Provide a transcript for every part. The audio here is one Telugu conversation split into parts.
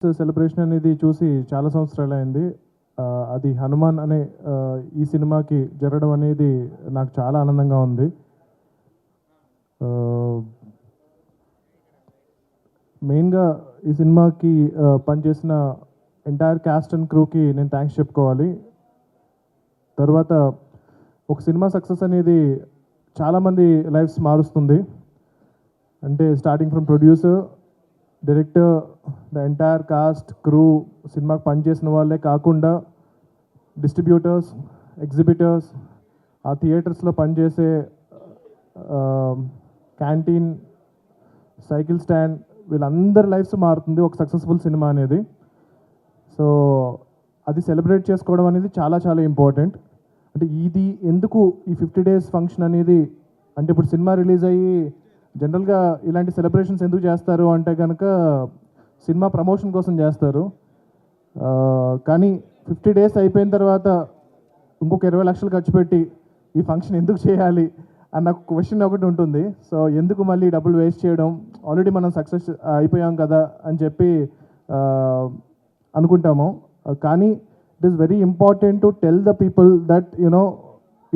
సెలబ్రేషన్ అనేది చూసి చాలా సంవత్సరాలైంది. అది 'హనుమాన్' అనే ఈ సినిమాకి జరగడం అనేది నాకు చాలా ఆనందంగా ఉంది. ఆహ్, మెయిన్‌గా ఈ సినిమాకి పనిచేసిన ఎంటైర్ కాస్ట్ అండ్ క్రూకి నేను థాంక్స్ చెప్పుకోవాలి. తర్వాత ఒక సినిమా సక్సెస్ అనేది చాలామంది లైఫ్స్ మారుస్తుంది. అంటే starting from producer, director, the entire cost, crew, సినిమాకి పనిచేసిన వాళ్ళే కాకుండా డిస్ట్రిబ్యూటర్స్, ఎగ్జిబిటర్స్, ఆ థియేటర్స్లో పనిచేసే క్యాంటీన్, సైకిల్ స్టాండ్, వీళ్ళందరి లైఫ్స్ మారుతుంది ఒక సక్సెస్ఫుల్ సినిమా అనేది. సో అది సెలబ్రేట్ చేసుకోవడం అనేది చాలా చాలా ఇంపార్టెంట్. అంటే ఇది ఎందుకు ఈ 50 డేస్ ఫంక్షన్ అనేది, అంటే ఇప్పుడు సినిమా రిలీజ్ అయ్యి జనరల్గా ఇలాంటి సెలబ్రేషన్స్ ఎందుకు చేస్తారు అంటే కనుక సినిమా ప్రమోషన్ కోసం చేస్తారు. కానీ 50 డేస్ అయిపోయిన తర్వాత ఇంకొక 20 లక్షలు ఖర్చు పెట్టి ఈ ఫంక్షన్ ఎందుకు చేయాలి అన్న క్వశ్చన్ ఒకటి ఉంటుంది. సో ఎందుకు మళ్ళీ డబ్బులు వేస్ట్ చేయడం, ఆల్రెడీ మనం సక్సెస్ అయిపోయాం కదా అని చెప్పి అనుకుంటాము. కానీ it is very important to tell the people that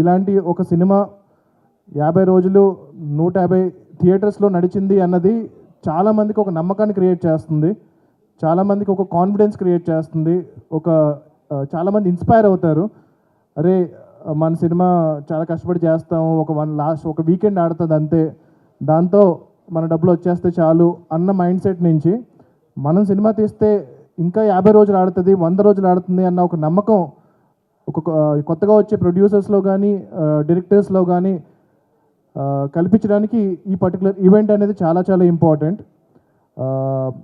ఇలాంటి ఒక సినిమా 50 రోజులు 150 థియేటర్స్లో నడిచింది అన్నది చాలామందికి ఒక నమ్మకాన్ని క్రియేట్ చేస్తుంది, చాలామందికి ఒక కాన్ఫిడెన్స్ క్రియేట్ చేస్తుంది, చాలామంది ఇన్స్పైర్ అవుతారు. అరే మన సినిమా చాలా కష్టపడి చేస్తాము, ఒక వీకెండ్ ఆడుతుంది అంతే, దాంతో మన డబ్బులు వచ్చేస్తే చాలు అన్న మైండ్ సెట్ నుంచి మనం సినిమా తీస్తే ఇంకా 50 రోజులు ఆడుతుంది, 100 రోజులు ఆడుతుంది అన్న ఒక నమ్మకం కొత్తగా వచ్చే ప్రొడ్యూసర్స్లో కానీ డైరెక్టర్స్లో కానీ కల్పించడానికి ఈ పర్టికులర్ ఈవెంట్ అనేది చాలా చాలా ఇంపార్టెంట్.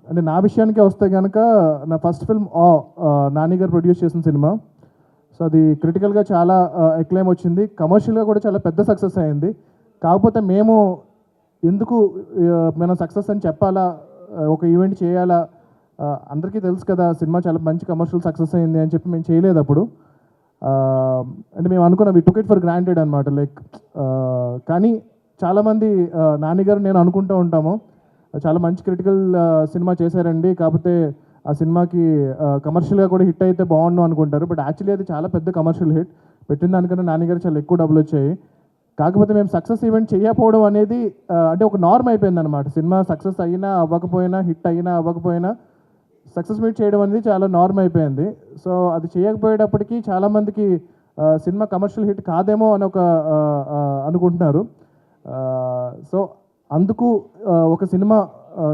అంటే నా విషయానికే వస్తే కనుక నా ఫస్ట్ ఫిల్మ్ నాని గారు ప్రొడ్యూస్ చేసిన సినిమా. సో అది క్రిటికల్గా చాలా ఎక్లైమ్ వచ్చింది, కమర్షియల్గా కూడా చాలా పెద్ద సక్సెస్ అయింది. కాకపోతే మేము ఎందుకు మనం సక్సెస్ అని చెప్పాలా, ఒక ఈవెంట్ చేయాలా, అందరికీ తెలుసు కదా సినిమా చాలా మంచి కమర్షియల్ సక్సెస్ అయింది అని చెప్పి మేము చేయలేదు అప్పుడు. అంటే మేము అనుకున్నాం, వి టుక్ ఇట్ ఫర్ గ్రాంటెడ్ అనమాట. కానీ చాలామంది నాని గారు నేను అనుకుంటూ ఉంటాము, చాలా మంచి క్రిటికల్ సినిమా చేశారండి, కాకపోతే ఆ సినిమాకి కమర్షియల్గా కూడా హిట్ అయితే బాగుండు అనుకుంటారు. బట్ యాక్చువల్లీ అది చాలా పెద్ద కమర్షియల్ హిట్, పెట్టిన దానికన్నా నాని గారు చాలా ఎక్కువ డబ్బులు వచ్చాయి. కాకపోతే మేము సక్సెస్ ఈవెంట్ చేయకపోవడం అనేది అంటే ఒక నార్మ్ అయిపోయింది అనమాట. సినిమా సక్సెస్ అయినా అవ్వకపోయినా, హిట్ అయినా అవ్వకపోయినా సక్సెస్ మీట్ చేయడం అనేది చాలా నార్మ్ అయిపోయింది. సో అది చేయకపోయేటప్పటికీ చాలామందికి సినిమా కమర్షియల్ హిట్ కాదేమో అని అనుకుంటున్నారు. సో అందుకు ఒక సినిమా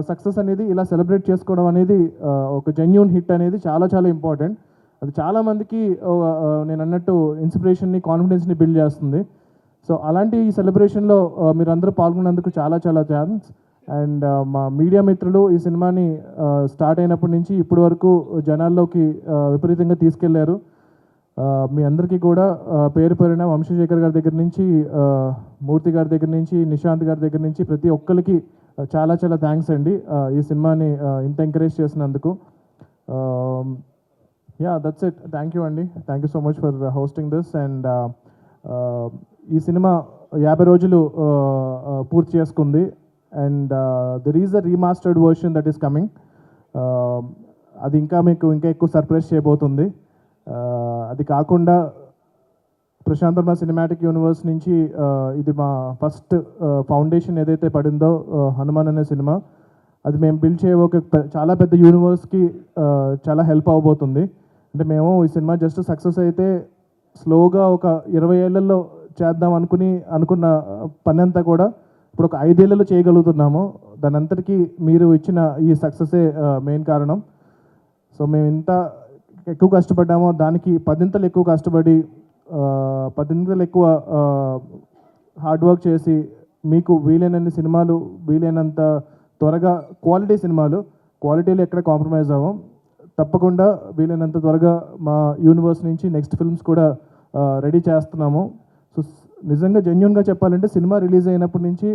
సక్సెస్ అనేది ఇలా సెలబ్రేట్ చేసుకోవడం అనేది, ఒక జెన్యూన్ హిట్ అనేది చాలా చాలా ఇంపార్టెంట్. అది చాలామందికి నేను అన్నట్టు ఇన్స్పిరేషన్ని, కాన్ఫిడెన్స్ని బిల్డ్ చేస్తుంది. సో అలాంటి ఈ సెలబ్రేషన్లో మీరందరూ పాల్గొన్నందుకు చాలా చాలా థ్యాంక్స్. అండ్ మా మీడియా మిత్రులు ఈ సినిమాని స్టార్ట్ అయినప్పటి నుంచి ఇప్పటి వరకు జనాల్లోకి విపరీతంగా తీసుకెళ్లారు. మీ అందరికీ కూడా పేరు పేరున వంశీశేఖర్ గారి దగ్గర నుంచి, మూర్తి గారి దగ్గర నుంచి, నిశాంత్ గారి దగ్గర నుంచి ప్రతి ఒక్కరికి చాలా చాలా థ్యాంక్స్ అండి ఈ సినిమాని ఇంత ఎంకరేజ్ చేసినందుకు. That's it. థ్యాంక్ యూ అండి, thank you so much for hosting this. And ఈ సినిమా 50 రోజులు పూర్తి చేసుకుంది. And there is a remastered version that is coming. అది మీకు ఇంకా ఎక్కువ సర్ప్రైజ్ చేయబోతుంది. అది కాకుండా ప్రశాంత్ వర్మ సినిమాటిక్ యూనివర్స్ నుంచి ఇది మా ఫస్ట్ ఫౌండేషన్ ఏదైతే పడిందో హనుమాన్ అనే సినిమా, అది మేము బిల్డ్ చేయబోయే చాలా పెద్ద యూనివర్స్కి చాలా హెల్ప్ అవబోతుంది. అంటే మేము ఈ సినిమా జస్ట్ సక్సెస్ అయితే స్లోగా ఒక 20 ఏళ్లలో చేద్దాం అనుకున్న పని అంతా కూడా ఇప్పుడు ఒక 5 ఏళ్లలో చేయగలుగుతున్నాము. దాని అంతటికీ మీరు ఇచ్చిన ఈ సక్సెసే మెయిన్ కారణం. సో మేము ఇంత ఎక్కువ కష్టపడ్డామో దానికి 10 ఎక్కువ కష్టపడి 10 ఎక్కువ హార్డ్ వర్క్ చేసి మీకు వీలైనన్ని సినిమాలు, వీలైనంత త్వరగా క్వాలిటీ సినిమాలు, క్వాలిటీలో ఎక్కడ కాంప్రమైజ్ అవ్వం, తప్పకుండా వీలైనంత త్వరగా మా యూనివర్స్ నుంచి నెక్స్ట్ ఫిల్మ్స్ కూడా రెడీ చేస్తున్నాము. సో నిజంగా జెన్యూన్గా చెప్పాలంటే సినిమా రిలీజ్ అయినప్పటి నుంచి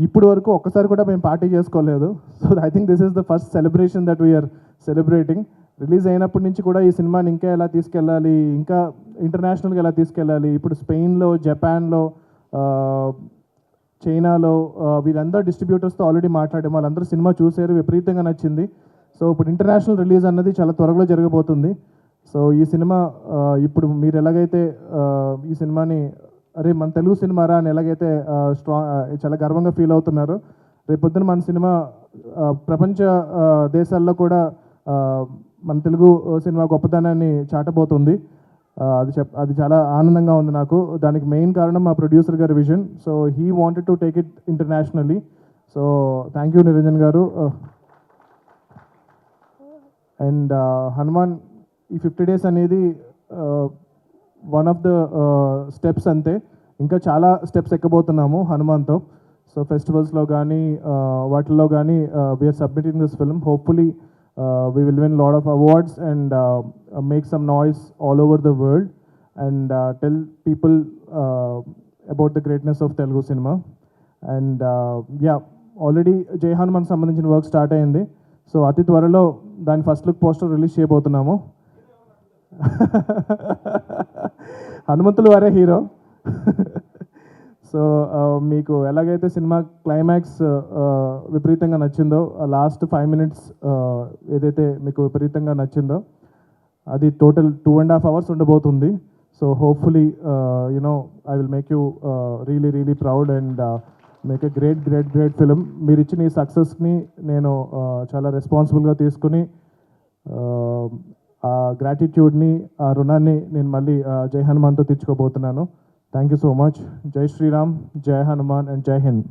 ఇప్పటి వరకు ఒక్కసారి కూడా మేము పార్టీ చేసుకోలేదు. So I think this is the first celebration that we are celebrating. Release అయినప్పటి నుంచి కూడా ఈ సినిమాని ఇంకా ఎలా తీసుకెళ్ళాలి, ఇంకా ఇంటర్నేషనల్గా ఎలా తీసుకెళ్ళాలి, ఇప్పుడు స్పెయిన్లో, జపాన్లో, చైనాలో వీళ్ళందరూ డిస్ట్రిబ్యూటర్స్తో ఆల్రెడీ మాట్లాడాము, వాళ్ళందరూ సినిమా చూసారు, విపరీతంగా నచ్చింది. సో ఇప్పుడు ఇంటర్నేషనల్ రిలీజ్ అన్నది చాలా త్వరలో జరగబోతుంది. సో ఈ సినిమా ఇప్పుడు మీరు ఎలాగైతే ఈ సినిమాని అరే మన తెలుగు సినిమారా అని ఎలాగైతే చాలా గర్వంగా ఫీల్ అవుతున్నారో, రేపొద్దున మన సినిమా ప్రపంచ దేశాల్లో కూడా మన తెలుగు సినిమా గొప్పతనాన్ని చాటబోతుంది. అది చాలా ఆనందంగా ఉంది నాకు. దానికి మెయిన్ కారణం మా ప్రొడ్యూసర్ గారి vision. So he wanted to take it internationally. So thank you Niranjan గారు. అండ్ హనుమాన్ ఈ 50 days అనేది వన్ ఆఫ్ ద స్టెప్స్ అంతే. ఇంకా చాలా స్టెప్స్ ఎక్కబోతున్నాము హనుమాన్తో. సో ఫెస్టివల్స్లో కానీ వాటిల్లో కానీ we are submitting this film. Hopefully we will win a lot of awards and make some noise all over the world and tell people about the greatness of Telugu cinema. And yeah, already Jai Hanuman సంబంధించిన వర్క్ స్టార్ట్ అయింది. సో అతి త్వరలో దాని ఫస్ట్ లుక్ పోస్టర్ రిలీజ్ చేయబోతున్నాము. హనుమంతులు వారే హీరో. సో మీకు ఎలాగైతే సినిమా క్లైమాక్స్ విపరీతంగా నచ్చిందో, లాస్ట్ 5 minutes ఏదైతే మీకు విపరీతంగా నచ్చిందో అది టోటల్ 2.5 hours ఉండబోతుంది. So hopefully you know I will make you really proud and make a great film. మీరు ఇచ్చిన ఈ సక్సెస్ని నేను చాలా రెస్పాన్సిబుల్గా తీసుకుని ఆ గ్రాటిట్యూడ్ని, ఆ రుణాన్ని నేను మళ్ళీ జై హనుమాన్తో తీర్చుకోబోతున్నాను. Thank you so much. Jai Shri Ram, Jai Hanuman and Jai Hind.